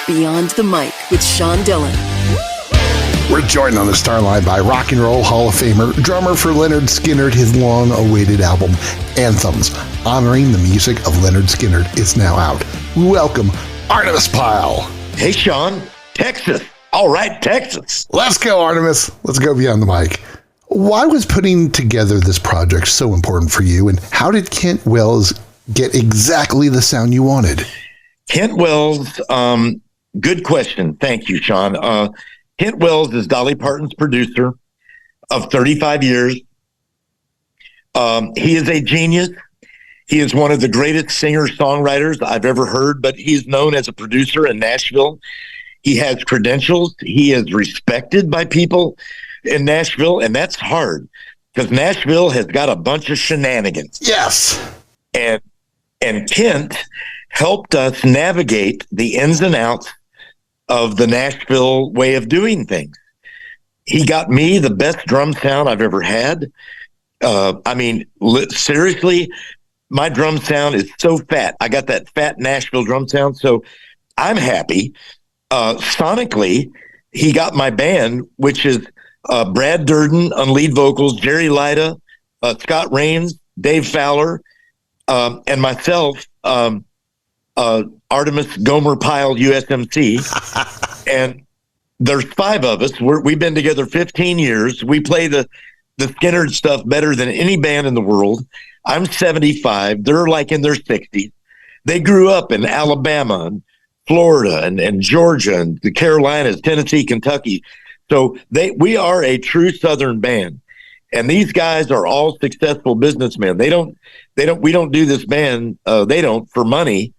Beyond the Mic with Sean Dillon. We're joined on the Starline by Rock and Roll Hall of Famer, drummer for Lynyrd Skynyrd. His long-awaited album, Anthems, honoring the music of Lynyrd Skynyrd, is now out. Welcome, Artimus Pyle. Hey, Sean. Texas. All right, Texas. Let's go, Artimus. Let's go Beyond the Mic. Why was putting together this project so important for you, and how did Kent Wells get exactly the sound you wanted? Kent Wells, good question. Thank you, Sean. Kent Wells is Dolly Parton's producer of 35 years. He is a genius. He is one of the greatest singer-songwriters I've ever heard, but he's known as a producer in Nashville. He has credentials. He is respected by people in Nashville, and that's hard because Nashville has got a bunch of shenanigans. Yes. And Kent helped us navigate the ins and outs of the Nashville way of doing things. He got me the best drum sound I've ever had. Seriously, my drum sound is so fat. I got that fat Nashville drum sound, so I'm happy. Sonically, he got my band, which is Brad Durden on lead vocals, Jerry Lida, Scott Rains, Dave Fowler, and myself, Artimus Gomer Pyle, USMC. And there's 5 of us. We've been together 15 years. We play the Skynyrd stuff better than any band in the world. I'm 75. They're like in their 60s. They grew up in Alabama and Florida and Georgia and the Carolinas, Tennessee, Kentucky. So we are a true Southern band. And these guys are all successful businessmen. We don't do this band, they don't for money,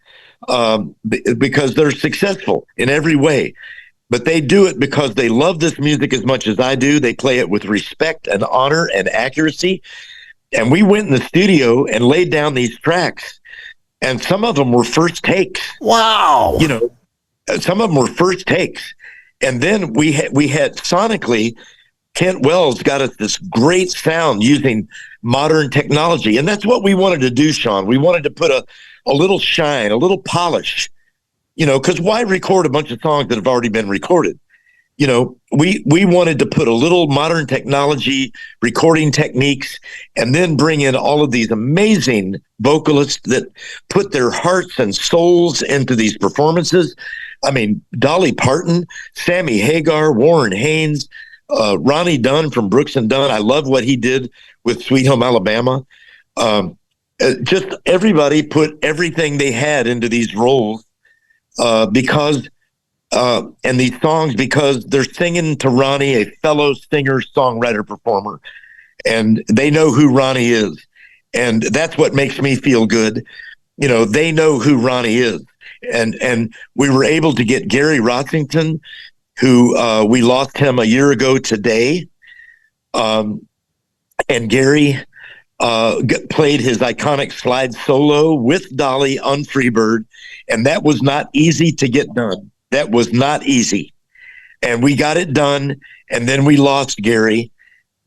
because they're successful in every way. But they do it because they love this music as much as I do. They play it with respect and honor and accuracy. And we went in the studio and laid down these tracks, and some of them were first takes. Wow. You know, some of them were first takes. And then we had sonically, Kent Wells got us this great sound using modern technology. And that's what we wanted to do, Sean. We wanted to put a little shine, a little polish, because why record a bunch of songs that have already been recorded? We wanted to put a little modern technology, recording techniques, and then bring in all of these amazing vocalists that put their hearts and souls into these performances. I mean, Dolly Parton, Sammy Hagar, Warren Haynes, Ronnie Dunn from Brooks and Dunn. I love what he did with Sweet Home Alabama. Just everybody put everything they had into these roles and these songs, because they're singing to Ronnie, a fellow singer, songwriter, performer, and they know who Ronnie is. And that's what makes me feel good. They know who Ronnie is. And we were able to get Gary Rossington, who we lost him a year ago today. And Gary played his iconic slide solo with Dolly on Freebird. And that was not easy to get done. That was not easy. And we got it done. And then we lost Gary.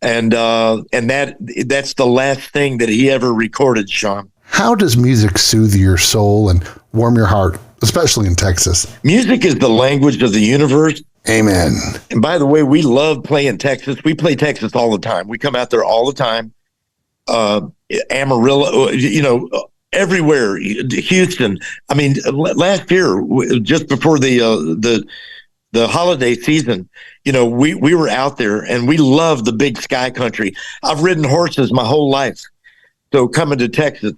And that's the last thing that he ever recorded, Sean. How does music soothe your soul and warm your heart, especially in Texas? Music is the language of the universe. Amen. And by the way, we love playing Texas. We play Texas all the time. We come out there all the time. Amarillo, everywhere. Houston. I mean, last year, just before the holiday season, we were out there, and we love the big sky country. I've ridden horses my whole life, so coming to Texas,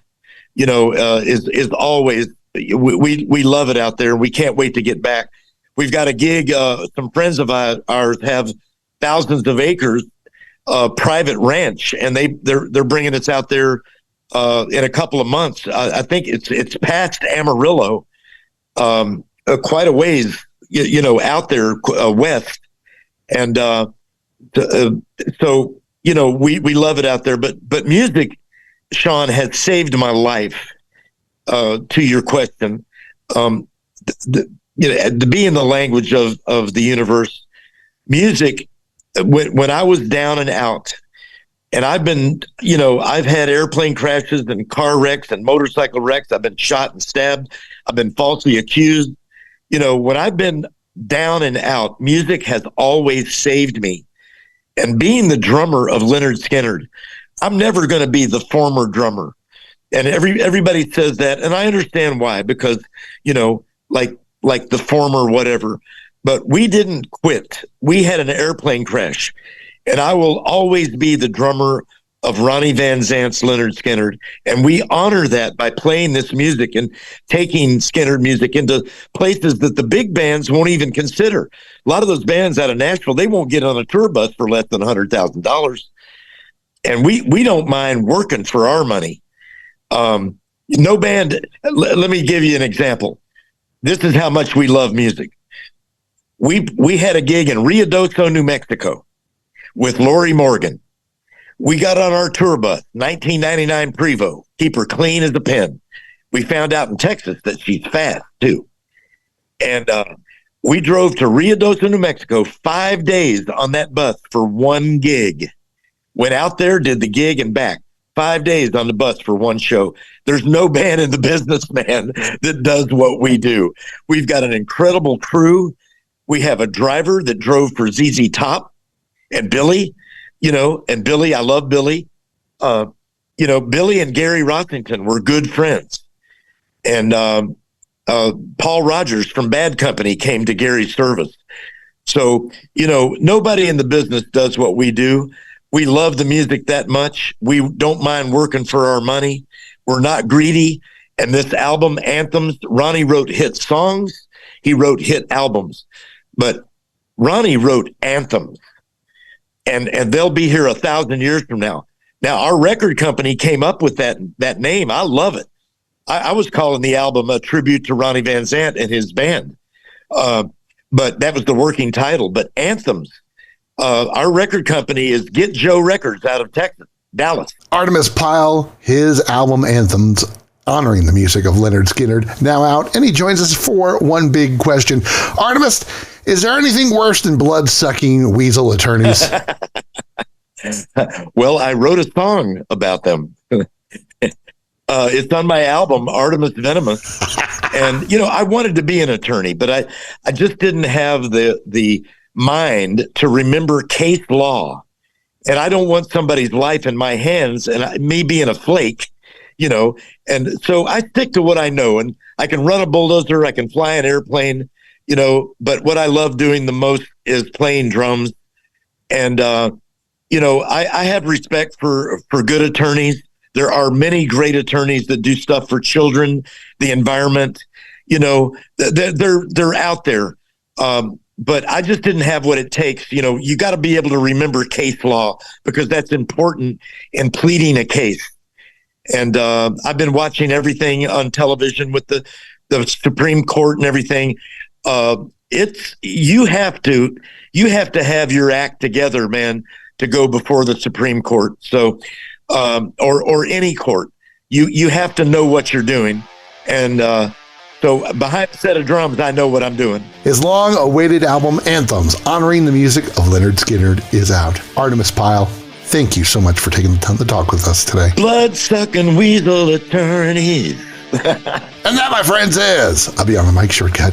is always, we love it out there. We can't wait to get back. We've got a gig. Some friends of ours have thousands of acres, private ranch, and they're bringing us out there in a couple of months. I think it's past Amarillo, quite a ways, out there west, and so we love it out there. But music, Sean, has saved my life. To your question, to be in the language of the universe, music. When I was down and out, and I've been, I've had airplane crashes and car wrecks and motorcycle wrecks. I've been shot and stabbed. I've been falsely accused. When I've been down and out, music has always saved me. And being the drummer of Lynyrd Skynyrd, I'm never going to be the former drummer. And everybody says that, and I understand why, because, like the former whatever. But we didn't quit. We had an airplane crash. And I will always be the drummer of Ronnie Van Zant's Lynyrd Skynyrd. And we honor that by playing this music and taking Skynyrd music into places that the big bands won't even consider. A lot of those bands out of Nashville, they won't get on a tour bus for less than $100,000. And we don't mind working for our money. No band, let me give you an example. This is how much we love music. We had a gig in Ruidoso, New Mexico with Lori Morgan. We got on our tour bus, 1999 Prevost, keep her clean as a pin. We found out in Texas that she's fast too. And we drove to Ruidoso, New Mexico, 5 days on that bus for one gig. Went out there, did the gig and back. 5 days on the bus for one show. There's no band in the business, man, that does what we do. We've got an incredible crew. We have a driver that drove for ZZ Top and Billy, and Billy, I love Billy. Billy and Gary Rossington were good friends. And Paul Rogers from Bad Company came to Gary's service. So, nobody in the business does what we do. We love the music that much. We don't mind working for our money. We're not greedy. And this album, Anthems, Ronnie wrote hit songs. He wrote hit albums. But Ronnie wrote anthems. And they'll be here 1,000 years from now. Now, our record company came up with that name. I love it. I was calling the album a tribute to Ronnie Van Zant and his band. But that was the working title. But Anthems, our record company is Get Joe Records out of Texas, Dallas. Artimus Pyle, his album Anthems, honoring the music of Lynyrd Skynyrd, now out, and he joins us for one big question. Artimus, is there anything worse than blood-sucking weasel attorneys? Well, I wrote a song about them. It's on my album, Artimus Venomous. And, I wanted to be an attorney, but I just didn't have the mind to remember case law. And I don't want somebody's life in my hands and me being a flake, and so I stick to what I know, and I can run a bulldozer, I can fly an airplane, but what I love doing the most is playing drums. And, I have respect for good attorneys. There are many great attorneys that do stuff for children, the environment, they're out there. But I just didn't have what it takes. You got to be able to remember case law because that's important in pleading a case. And I've been watching everything on television with the Supreme Court and everything. You have to have your act together, man, to go before the Supreme Court. So, or any court, you have to know what you're doing. And so behind a set of drums, I know what I'm doing. His long-awaited album, Anthems, honoring the music of Lynyrd Skynyrd, is out. Artimus Pyle, thank you so much for taking the time to talk with us today. Blood-sucking weasel attorneys. And that, my friends, is a Beyond the Mic shortcut.